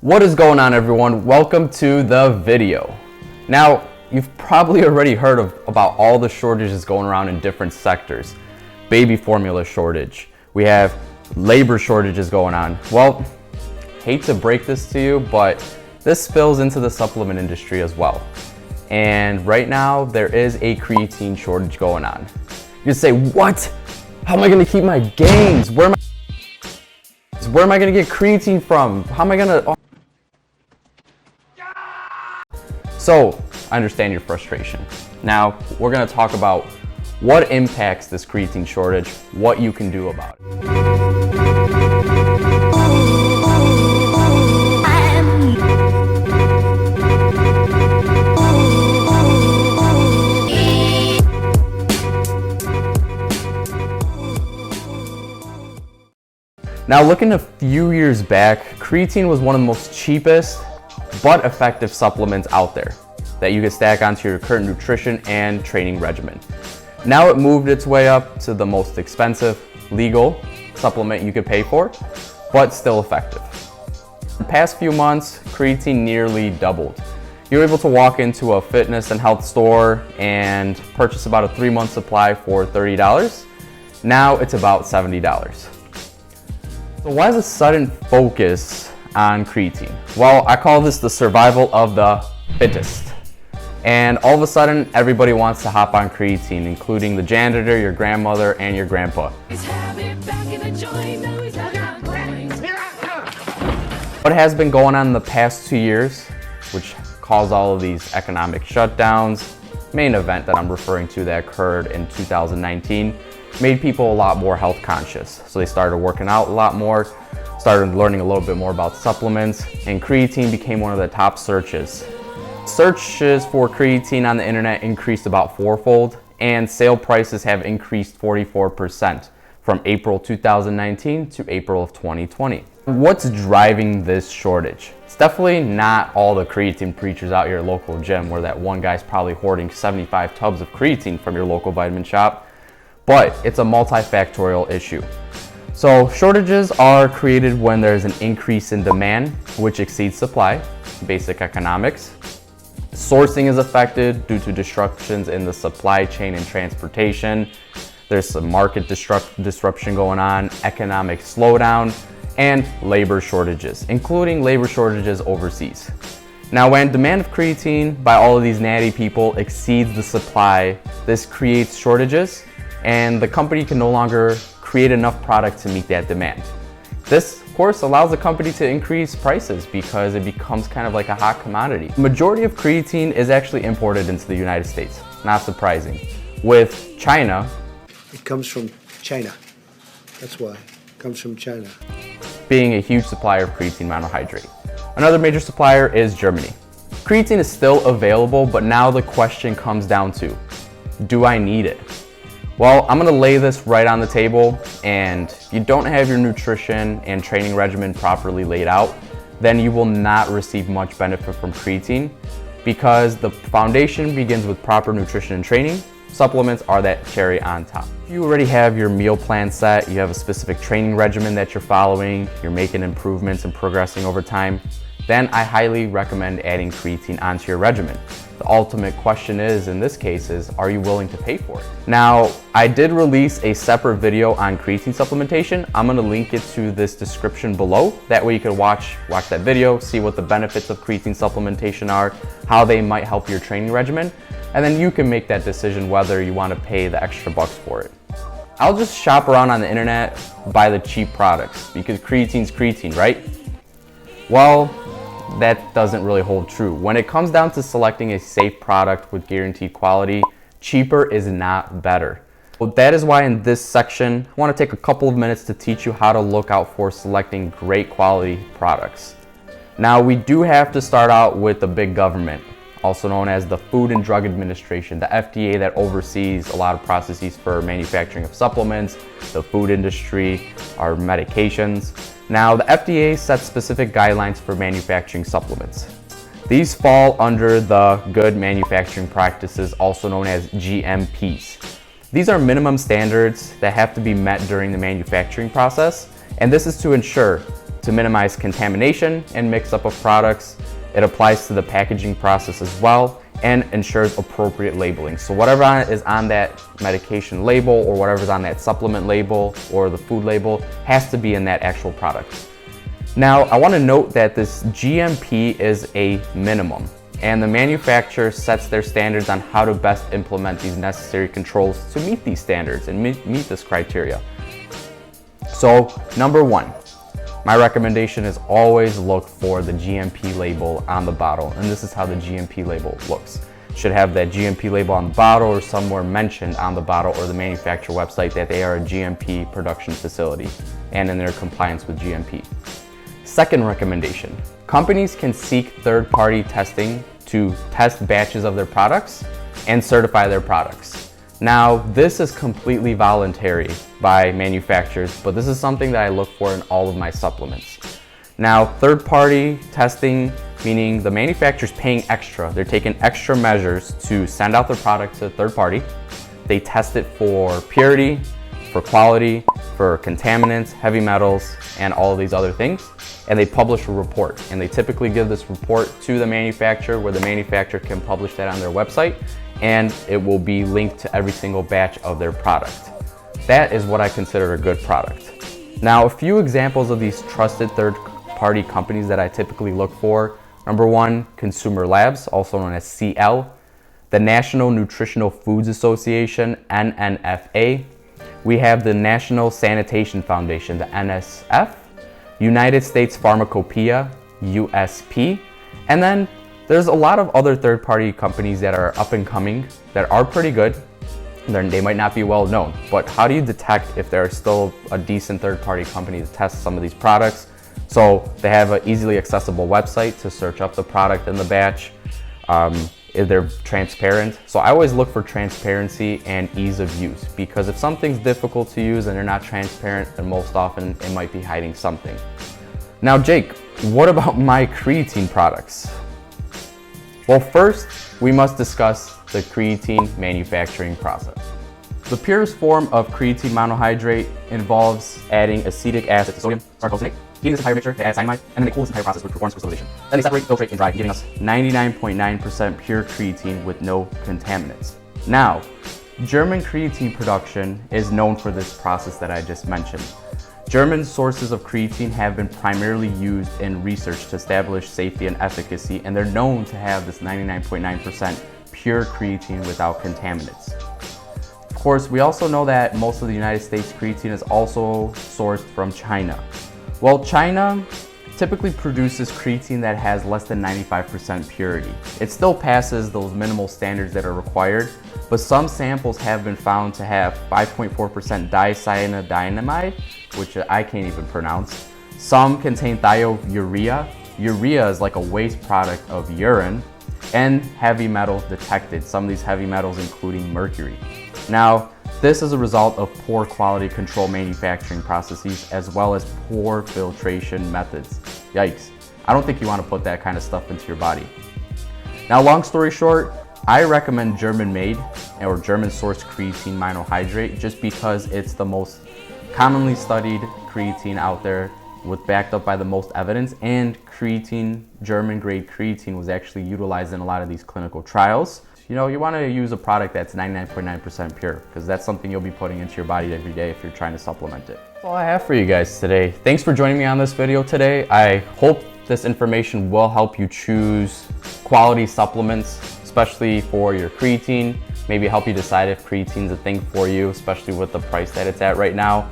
What is going on, everyone? Welcome to the video. Now, you've probably already heard about all the shortages going around in different sectors. Baby formula shortage. We have labor shortages going on. Well, hate to break this to you, but this spills into the supplement industry as well. And right now, there is a creatine shortage going on. You say, what? How am I gonna keep my gains? Where am I gonna get creatine from? How am I gonna... Oh. So, I understand your frustration. Now, we're gonna talk about what impacts this creatine shortage, what you can do about it. Now, looking a few years back, creatine was one of the most cheapest but effective supplements out there that you could stack onto your current nutrition and training regimen. Now it moved its way up to the most expensive legal supplement you could pay for, but still effective. The past few months, creatine nearly doubled. You're able to walk into a fitness and health store and purchase about a 3-month supply for $30. Now it's about $70. So why is a sudden focus on creatine? Well, I call this the survival of the fittest. And all of a sudden, everybody wants to hop on creatine, including the janitor, your grandmother, and your grandpa. What has been going on in the past 2 years, which caused all of these economic shutdowns, main event that I'm referring to that occurred in 2019, made people a lot more health conscious. So they started working out a lot more, started learning a little bit more about supplements, and creatine became one of the top searches. Searches for creatine on the internet increased about 4-fold, and sale prices have increased 44% from April 2019 to April of 2020. What's driving this shortage? It's definitely not all the creatine preachers out here at local gym, where that one guy's probably hoarding 75 tubs of creatine from your local vitamin shop, but it's a multifactorial issue. So shortages are created when there's an increase in demand, which exceeds supply, basic economics. Sourcing is affected due to disruptions in the supply chain and transportation. There's some market disruption going on, economic slowdown, and labor shortages, including labor shortages overseas. Now, when demand of creatine by all of these natty people exceeds the supply, this creates shortages, and the company can no longer create enough product to meet that demand. This, of course, allows the company to increase prices because it becomes kind of like a hot commodity. The majority of creatine is actually imported into the United States, not surprising. With China, it comes from China. That's why. It comes from China. Being a huge supplier of creatine monohydrate. Another major supplier is Germany. Creatine is still available, but now the question comes down to, do I need it? Well, I'm gonna lay this right on the table, and if you don't have your nutrition and training regimen properly laid out, then you will not receive much benefit from creatine, because the foundation begins with proper nutrition and training. Supplements are that cherry on top. If you already have your meal plan set, you have a specific training regimen that you're following, you're making improvements and progressing over time, then I highly recommend adding creatine onto your regimen. The ultimate question is, in this case, is are you willing to pay for it? Now, I did release a separate video on creatine supplementation. I'm gonna link it to this description below. That way you can watch that video, see what the benefits of creatine supplementation are, how they might help your training regimen, and then you can make that decision whether you wanna pay the extra bucks for it. I'll just shop around on the internet, buy the cheap products, because creatine's creatine, right? Well, that doesn't really hold true. When it comes down to selecting a safe product with guaranteed quality, cheaper is not better. Well, that is why in this section, I want to take a couple of minutes to teach you how to look out for selecting great quality products. Now, we do have to start out with the big government, also known as the Food and Drug Administration, the FDA, that oversees a lot of processes for manufacturing of supplements, the food industry, our medications. Now, the FDA sets specific guidelines for manufacturing supplements. These fall under the Good Manufacturing Practices, also known as GMPs. These are minimum standards that have to be met during the manufacturing process, and this is to ensure to minimize contamination and mix-up of products. It applies to the packaging process as well and ensures appropriate labeling. So whatever is on that medication label or whatever's on that supplement label or the food label has to be in that actual product. Now, I want to note that this GMP is a minimum, and the manufacturer sets their standards on how to best implement these necessary controls to meet these standards and meet this criteria. So, number one, my recommendation is always look for the GMP label on the bottle, and this is how the GMP label looks. It should have that GMP label on the bottle or somewhere mentioned on the bottle or the manufacturer website that they are a GMP production facility and in their compliance with GMP. Second recommendation, companies can seek third-party testing to test batches of their products and certify their products. Now, this is completely voluntary by manufacturers, but this is something that I look for in all of my supplements. Now, third-party testing, meaning the manufacturer's paying extra. They're taking extra measures to send out their product to a third party. They test it for purity, for quality, for contaminants, heavy metals, and all of these other things. And they publish a report. And they typically give this report to the manufacturer where the manufacturer can publish that on their website, and it will be linked to every single batch of their product. That is what I consider a good product. Now, a few examples of these trusted third-party companies that I typically look for. Number one, Consumer Labs, also known as CL, the National Nutritional Foods Association, NNFA. We have the National Sanitation Foundation, the NSF, United States Pharmacopoeia, USP, and then there's a lot of other third-party companies that are up and coming that are pretty good. They might not be well known, but how do you detect if they're still a decent third-party company to test some of these products? So they have an easily accessible website to search up the product in the batch. If they're transparent. So I always look for transparency and ease of use, because if something's difficult to use and they're not transparent, then most often it might be hiding something. Now, Jake, what about my creatine products? Well, first, we must discuss the creatine manufacturing process. The purest form of creatine monohydrate involves adding acetic acid to sodium sarcosinate, heating this entire mixture to add cyanamide, and then they cool this entire process which performs crystallization. Then they separate, filtrate, and dry, giving us 99.9% pure creatine with no contaminants. Now, German creatine production is known for this process that I just mentioned. German sources of creatine have been primarily used in research to establish safety and efficacy, and they're known to have this 99.9% pure creatine without contaminants. Of course, we also know that most of the United States creatine is also sourced from China. Well, China typically produces creatine that has less than 95% purity. It still passes those minimal standards that are required, but some samples have been found to have 5.4% dicyanidinamide, which I can't even pronounce. Some contain thiourea. Urea is like a waste product of urine, and heavy metals detected. Some of these heavy metals including mercury. Now, this is a result of poor quality control manufacturing processes as well as poor filtration methods. Yikes. I don't think you want to put that kind of stuff into your body. Now, long story short, I recommend German-made or German-sourced creatine monohydrate just because it's the most commonly studied creatine out there, with backed up by the most evidence, and creatine, German-grade creatine, was actually utilized in a lot of these clinical trials. You know, you want to use a product that's 99.9% pure, because that's something you'll be putting into your body every day if you're trying to supplement it. That's all I have for you guys today. Thanks for joining me on this video today. I hope this information will help you choose quality supplements, especially for your creatine. Maybe help you decide if creatine's a thing for you, especially with the price that it's at right now.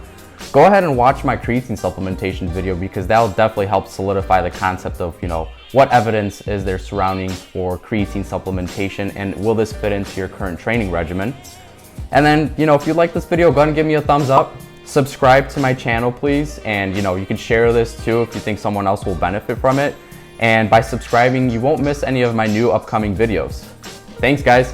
Go ahead and watch my creatine supplementation video, because that'll definitely help solidify the concept of, you know, what evidence is there surrounding for creatine supplementation, and will this fit into your current training regimen? And then, you know, if you like this video, go ahead and give me a thumbs up. Subscribe to my channel, please. And, you know, you can share this too if you think someone else will benefit from it. And by subscribing, you won't miss any of my new upcoming videos. Thanks, guys.